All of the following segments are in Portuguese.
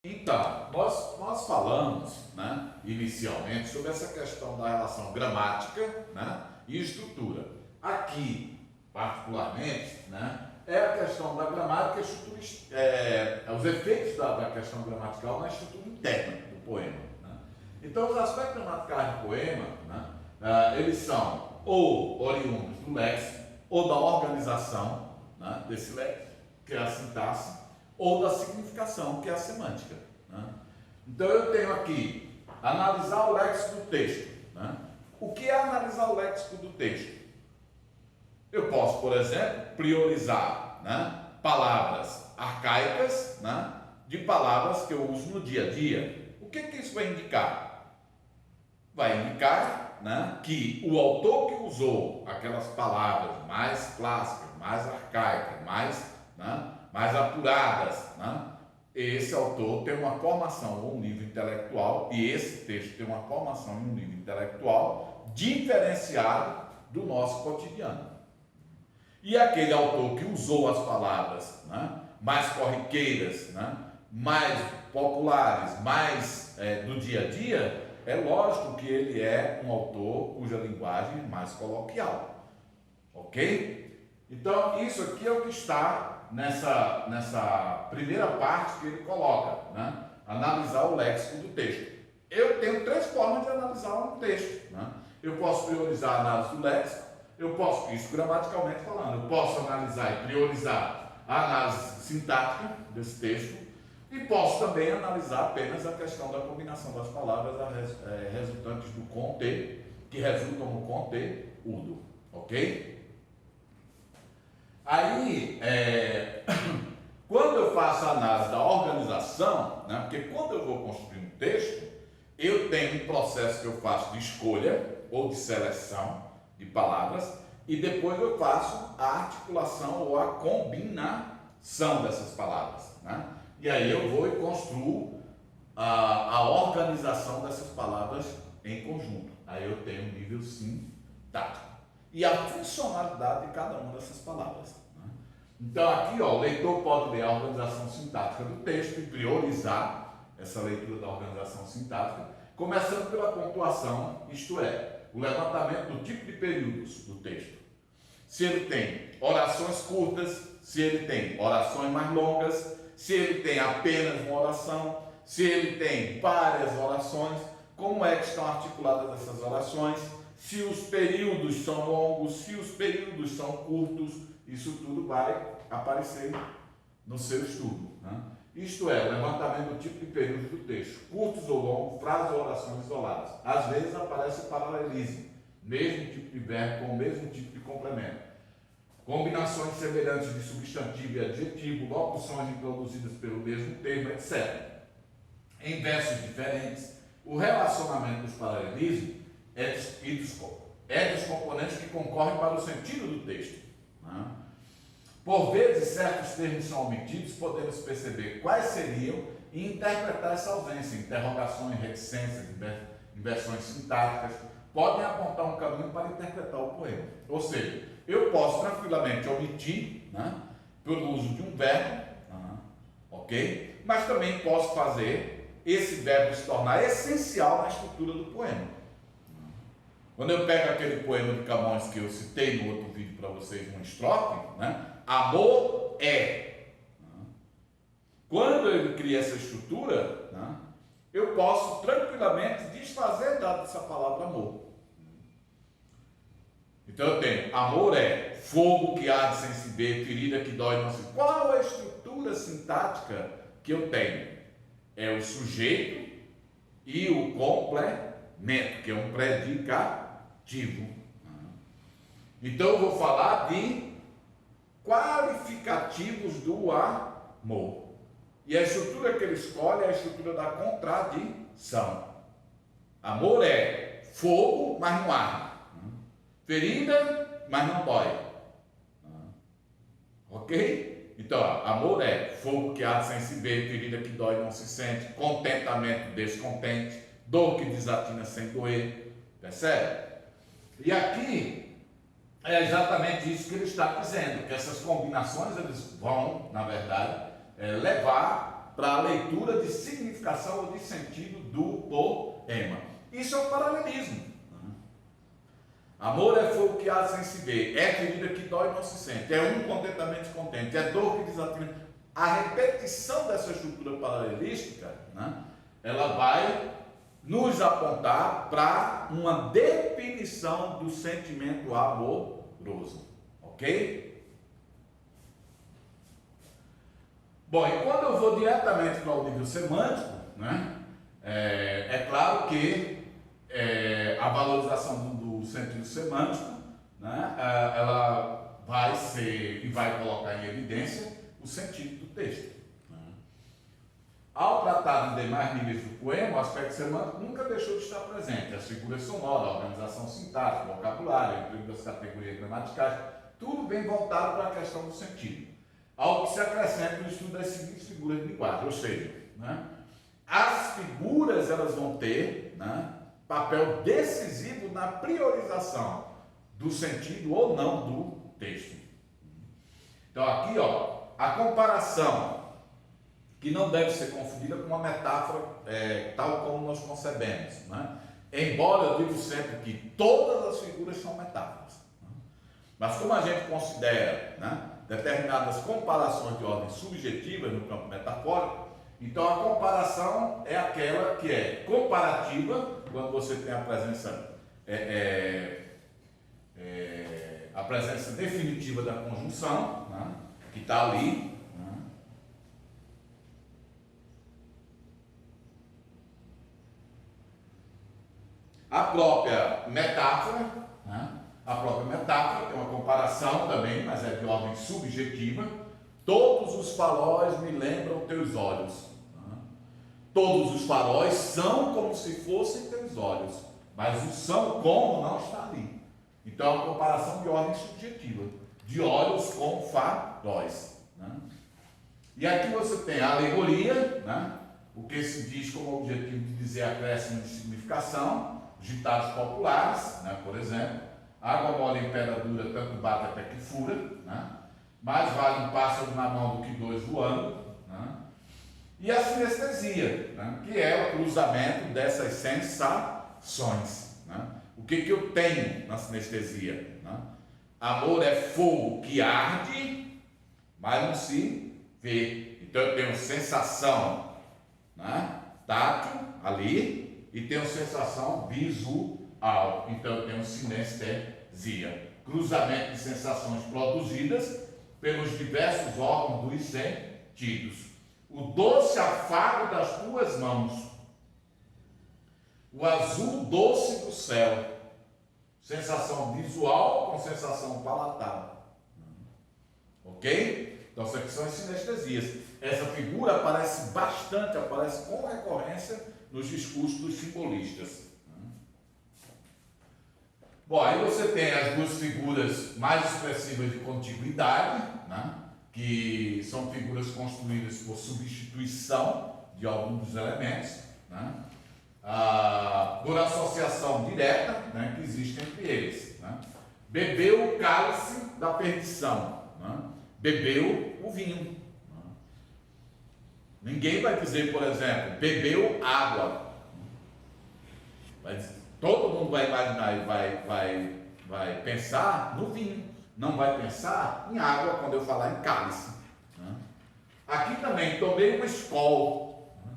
Então, nós falamos, né, inicialmente sobre essa questão da relação gramática, né, e estrutura. Aqui, particularmente, né, é a questão da gramática e estrutura, os efeitos da questão gramatical na estrutura interna do poema. Né? Então, os aspectos gramaticais do poema, né, eles são ou oriundos do léxico, ou da organização, né, desse léxico, que é a sintaxe, ou da significação, que é a semântica. Né? Então eu tenho aqui, analisar o léxico do texto. Né? O que é analisar o léxico do texto? Eu posso, por exemplo, priorizar, né, palavras arcaicas, né, de palavras que eu uso no dia a dia. O que isso vai indicar? Vai indicar, né, que o autor que usou aquelas palavras mais clássicas, mais arcaicas, mais apuradas, né? Esse autor tem uma formação ou um nível intelectual, e esse texto tem uma formação e um nível intelectual diferenciado do nosso cotidiano. E aquele autor que usou as palavras, né, mais corriqueiras, né, mais populares, mais do dia a dia, é lógico que ele é um autor cuja linguagem é mais coloquial. Ok? Então, isso aqui é o que está nessa primeira parte que ele coloca, né? Analisar o léxico do texto. Eu tenho três formas de analisar um texto. Né? Eu posso priorizar a análise do léxico, eu posso, isso gramaticalmente falando, eu posso analisar e priorizar a análise sintática desse texto, e posso também analisar apenas a questão da combinação das palavras resultantes do conter, que resultam no conteúdo. Ok? Aí, quando eu faço a análise da organização, né, porque quando eu vou construir um texto, eu tenho um processo que eu faço de escolha ou de seleção de palavras, e depois eu faço a articulação ou a combinação dessas palavras. Né? E aí eu vou e construo a organização dessas palavras em conjunto. Aí eu tenho um nível sintático e a funcionalidade de cada uma dessas palavras. Né? Então aqui, ó, o leitor pode ler a organização sintática do texto e priorizar essa leitura da organização sintática, começando pela pontuação, isto é, o levantamento do tipo de períodos do texto. Se ele tem orações curtas, se ele tem orações mais longas, se ele tem apenas uma oração, se ele tem várias orações, como é que estão articuladas essas orações, se os períodos são longos, se os períodos são curtos, isso tudo vai aparecer no seu estudo. Né? Isto é, o levantamento do tipo de período do texto, curtos ou longos, frases ou orações isoladas. Às vezes aparece paralelismo, mesmo tipo de verbo com o mesmo tipo de complemento. Combinações semelhantes de substantivo e adjetivo, locuções introduzidas pelo mesmo termo, etc. Em versos diferentes, o relacionamento dos paralelismos é dos componentes que concorrem para o sentido do texto. Né? Por vezes, certos termos são omitidos, podemos perceber quais seriam e interpretar essa ausência. Interrogações, reticências, inversões sintáticas podem apontar um caminho para interpretar o poema. Ou seja, eu posso tranquilamente omitir, né, pelo uso de um verbo, ok? Mas também posso fazer esse verbo se tornar essencial na estrutura do poema. Quando eu pego aquele poema de Camões que eu citei no outro vídeo para vocês, uma estrofe, né? Amor é. Quando ele cria essa estrutura, né, eu posso tranquilamente desfazer dessa palavra amor. Então eu tenho, amor é fogo que arde sem se ver, ferida que dói não se... Qual é a estrutura sintática que eu tenho? É o sujeito e o complemento, que é um predicativo. Então eu vou falar de qualificativos do amor. E a estrutura que ele escolhe é a estrutura da contradição. Amor é fogo, mas não arde. Ferida, mas não dói. Ok? Então, amor é fogo que arde sem se ver, ferida que dói não se sente, contentamento descontente, dor que desatina sem doer. Percebe? E aqui é exatamente isso que ele está dizendo, que essas combinações eles vão, na verdade, levar para a leitura de significação ou de sentido do poema. Isso é o paralelismo. Amor é fogo que há sem se ver, é ferida que dói e não se sente, é um contentamento descontente, é dor que desatina. A repetição dessa estrutura paralelística, né, ela vai nos apontar para uma definição do sentimento amoroso, ok? Bom, e quando eu vou diretamente para o nível semântico, né, é claro que a valorização do sentido semântico, né, ela vai ser e vai colocar em evidência o sentido do texto. Ao tratar dos demais níveis do poema, o aspecto semântico nunca deixou de estar presente. As figuras sonoras, a organização sintática, o vocabulário, o emprego das categorias gramaticais, tudo bem voltado para a questão do sentido. Ao que se acrescenta o estudo das seguintes figuras de linguagem, ou seja, né, as figuras elas vão ter, né, papel decisivo na priorização do sentido ou não do texto. Então aqui, ó, a comparação que não deve ser confundida com uma metáfora tal como nós concebemos, né? Embora eu digo sempre que todas as figuras são metáforas, né? Mas como a gente considera, né, determinadas comparações de ordem subjetiva no campo metafórico, então a comparação é aquela que é comparativa, quando você tem a presença definitiva da conjunção, né, que está ali, né. A própria metáfora, né, tem uma comparação também, mas é de ordem subjetiva. Todos os faróis me lembram teus olhos. Né? Todos os faróis são como se fossem teus olhos, mas o são como não está ali. Então é uma comparação de ordem subjetiva, de olhos com faróis. Né? E aqui você tem a alegoria, né, o que se diz como objetivo de dizer acréscimo de significação, ditados populares, né, por exemplo, água mole em pedra dura, tanto bate até que fura, né? Mais vale um pássaro na mão do que dois voando, né? E a sinestesia, né, que é o cruzamento dessas sensações. Né? O que eu tenho na sinestesia? Né? Amor é fogo que arde, mas não se vê. Então eu tenho sensação, né, tátil ali e tenho sensação visual. Então eu tenho sinestesia. Cruzamento de sensações produzidas pelos diversos órgãos dos sentidos. O doce afago das tuas mãos, o azul doce do céu, sensação visual com sensação palatal. Ok? Então, essas aqui são as sinestesias. Essa figura aparece bastante, aparece com recorrência nos discursos dos simbolistas. Bom, aí você tem as duas figuras mais expressivas de contiguidade, né, que são figuras construídas por substituição de alguns dos elementos, né, por associação direta, né, que existe entre eles. Né. Bebeu o cálice da perdição, né, bebeu o vinho. Né. Ninguém vai dizer, por exemplo, bebeu água. Todo mundo vai imaginar e vai pensar no vinho, não vai pensar em água quando eu falar em cálice. Né? Aqui também, tomei uma Skol. Né?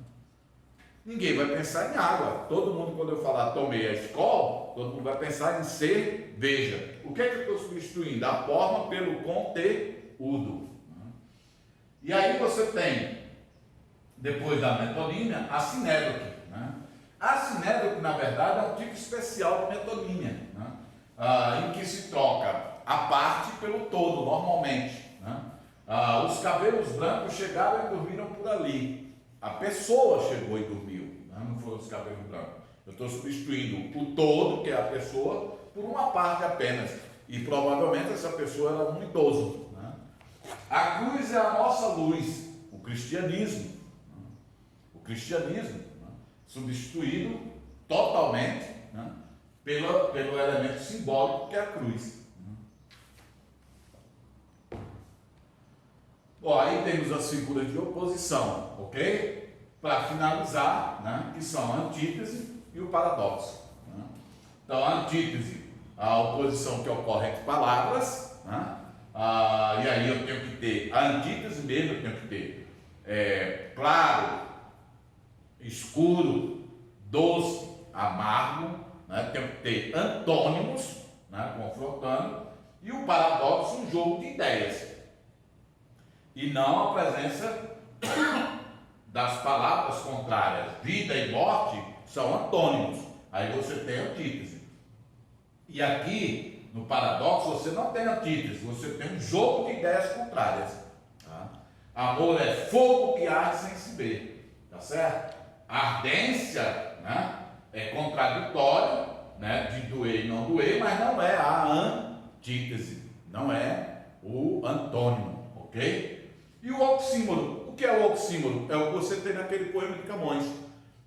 Ninguém vai pensar em água. Todo mundo, quando eu falar tomei a Skol, todo mundo vai pensar em cerveja. O que é que eu estou substituindo? A forma pelo conteúdo. Né? E aí você tem, depois da metonímia, a sinédoque. Né? A sinédoque, na verdade, é um tipo especial de metonímia, né? Em que se troca a parte pelo todo, normalmente. Né? Os cabelos brancos chegaram e dormiram por ali. A pessoa chegou e dormiu, né? Não foram os cabelos brancos. Eu estou substituindo o todo, que é a pessoa, por uma parte apenas. E provavelmente essa pessoa era um idoso. Né? A cruz é a nossa luz, o cristianismo. Né? O cristianismo. Substituído totalmente, né, pelo elemento simbólico que é a cruz. Ó, aí temos as figuras de oposição, ok? Para finalizar, né, que são a antítese e o paradoxo. Né? Então, a antítese, a oposição que ocorre entre palavras, né? E aí eu tenho que ter a antítese mesmo, eu tenho que ter claro, escuro, doce, amargo, né? Tenho que ter antônimos, né, confrontando, e o paradoxo, um jogo de ideias, e não a presença das palavras contrárias. Vida e morte são antônimos, aí você tem antítese. E aqui no paradoxo você não tem antítese, você tem um jogo de ideias contrárias. Tá? Amor é fogo que arde sem se ver, tá certo? Ardência, né, é contraditório, né, de doer e não doer, mas não é a antítese, não é o antônimo, ok? E o oxímoro, o que é o oxímoro? É o que você tem naquele poema de Camões.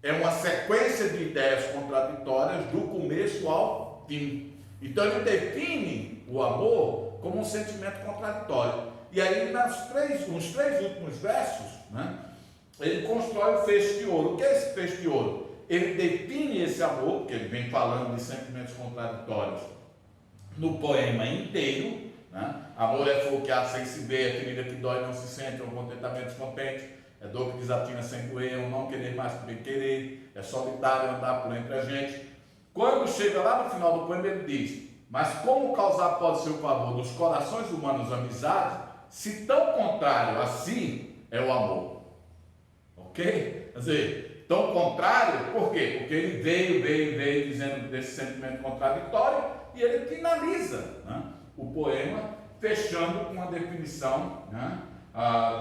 É uma sequência de ideias contraditórias do começo ao fim. Então ele define o amor como um sentimento contraditório. E aí nos três últimos versos, né, ele constrói o feixe de ouro. O que é esse feixe de ouro? Ele define esse amor, porque ele vem falando de sentimentos contraditórios no poema inteiro, né? Amor é fogo que arde sem se ver, é ferida que dói não se sente, é um contentamento descontente, é dor que desatina sem doer, é um não querer mais que bem querer, é solitário andar por entre a gente. Quando chega lá no final do poema ele diz: mas como causar pode ser o favor dos corações humanos amizade, se tão contrário a si é o amor? Ok? Quer dizer, tão contrário, por quê? Porque ele veio dizendo desse sentimento contraditório e ele finaliza, né, o poema fechando com uma definição, né,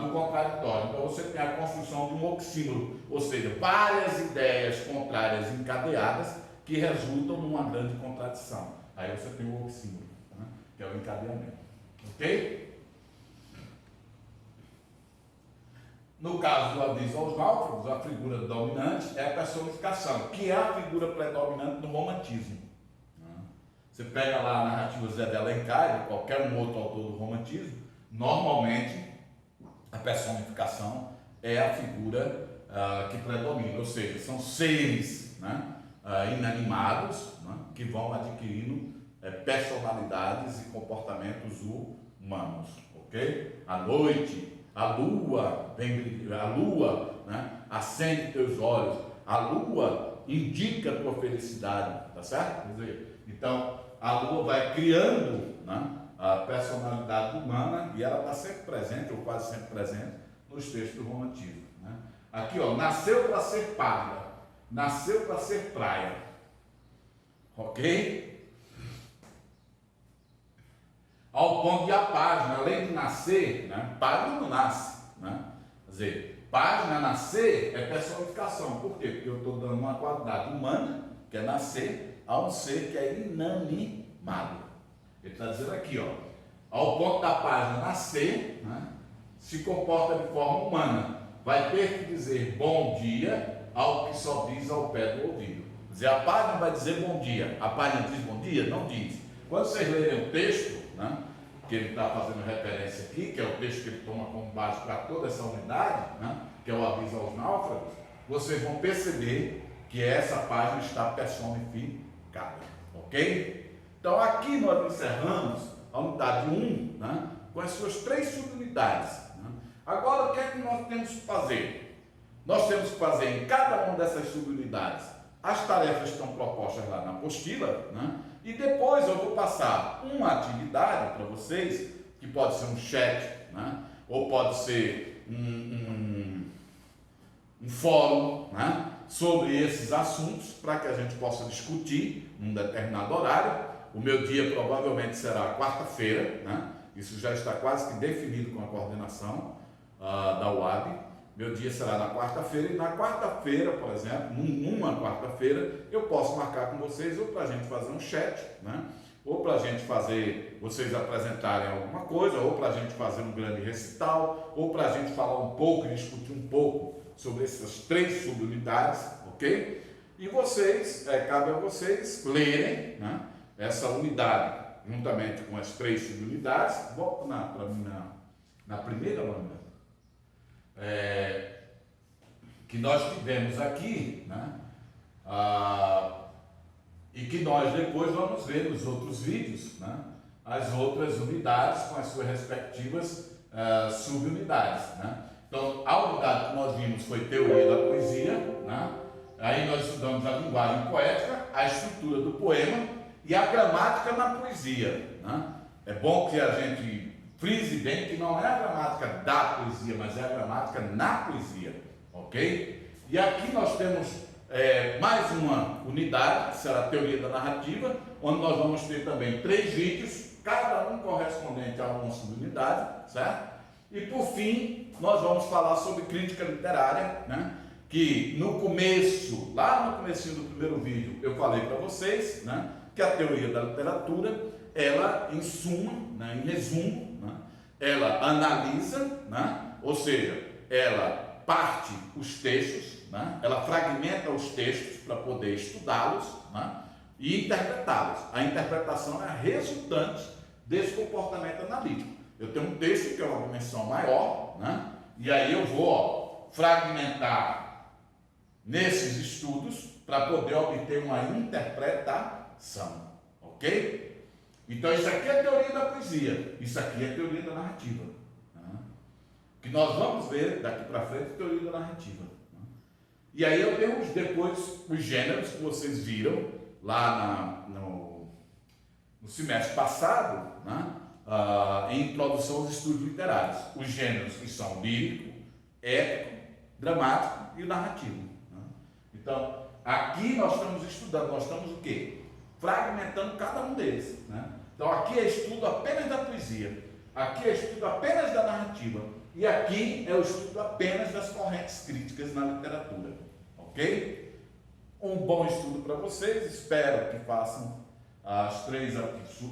do contraditório. Então você tem a construção de um oxímoro, ou seja, várias ideias contrárias encadeadas que resultam numa grande contradição. Aí você tem o oxímoro, né, que é o encadeamento. Ok? No caso do aviso aos náufragos, a figura dominante é a personificação, que é a figura predominante no romantismo. Você pega lá a narrativa Zé de Alencar, ou qualquer um outro autor do romantismo, normalmente a personificação é a figura que predomina, ou seja, são seres, né, inanimados, né, que vão adquirindo personalidades e comportamentos humanos, ok? À noite, a lua, né, acende teus olhos, a lua indica a tua felicidade, tá certo? Quer dizer, então a lua vai criando, né, a personalidade humana e ela está sempre presente, ou quase sempre presente, nos textos do romantismo. Né? Aqui, ó, nasceu para ser parda, nasceu para ser praia, ok? Ao ponto de a página, além de nascer, né, página não nasce, né? Quer dizer, página, nascer é personificação. Por quê? Porque eu estou dando uma qualidade humana, que é nascer, a um ser que é inanimado. Ele está dizendo aqui, ó, ao ponto da página nascer, né, se comporta de forma humana, vai ter que dizer bom dia ao que só diz ao pé do ouvido. Quer dizer, a página vai dizer bom dia, a página diz bom dia? Não diz. Quando vocês lerem o texto, né, que ele está fazendo referência aqui, que é o texto que ele toma como base para toda essa unidade, né, que é o aviso aos náufragos, vocês vão perceber que essa página está personificada, ok? Então aqui nós encerramos a unidade 1, né, com as suas 3 subunidades. Né? Agora o que é que nós temos que fazer? Nós temos que fazer em cada uma dessas subunidades as tarefas que estão propostas lá na apostila, né? E depois eu vou passar uma atividade para vocês, que pode ser um chat, né? Ou pode ser um fórum, né, sobre esses assuntos, para que a gente possa discutir num determinado horário. O meu dia provavelmente será quarta-feira, né? Isso já está quase que definido com a coordenação da UAB. Meu dia será na quarta-feira, e na quarta-feira, por exemplo, numa quarta-feira, eu posso marcar com vocês, ou para a gente fazer um chat, né? Ou para a gente fazer, vocês apresentarem alguma coisa, ou para a gente fazer um grande recital, ou para a gente falar um pouco e discutir um pouco sobre essas 3 subunidades, ok? E vocês, cabe a vocês lerem, né, essa unidade, juntamente com as 3 subunidades. Volto na primeira lâmina. que nós tivemos aqui, né? E que nós depois vamos ver nos outros vídeos, né? As outras unidades com as suas respectivas subunidades, né? Então, a unidade que nós vimos foi teoria da poesia, né? Aí nós estudamos a linguagem poética, a estrutura do poema e a gramática na poesia, né? É bom que a gente frise bem que não é a gramática da poesia, mas é a gramática na poesia, ok? E aqui nós temos mais uma unidade, que será a teoria da narrativa, onde nós vamos ter também 3 vídeos, cada um correspondente a uma subunidade, certo? E por fim, nós vamos falar sobre crítica literária, né? Que no começo, lá no comecinho do primeiro vídeo, eu falei para vocês, né? Que a teoria da literatura, ela em suma, né? Em resumo, né? Ela analisa, né? Ou seja, ela parte os textos, né? Ela fragmenta os textos para poder estudá-los, né? E interpretá-los. A interpretação é a resultante desse comportamento analítico. Eu tenho um texto que é uma dimensão maior, né? E aí eu vou fragmentar nesses estudos para poder obter uma interpretação, ok? Então isso aqui é a teoria da poesia, isso aqui é a teoria da narrativa, né? Que nós vamos ver daqui para frente a teoria da narrativa, né? E aí eu tenho depois os gêneros que vocês viram lá no semestre passado, né? Em introdução aos estudos literários, os gêneros que são lírico, épico, dramático e narrativo, né? Então, aqui nós estamos estudando, nós estamos o quê? Fragmentando cada um deles, né? Então, aqui é estudo apenas da poesia, aqui é estudo apenas da narrativa, e aqui é o estudo apenas das correntes críticas na literatura, ok? Um bom estudo para vocês, espero que façam as 3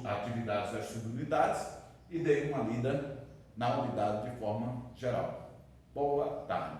atividades das subunidades e deem uma lida na unidade de forma geral. Boa tarde.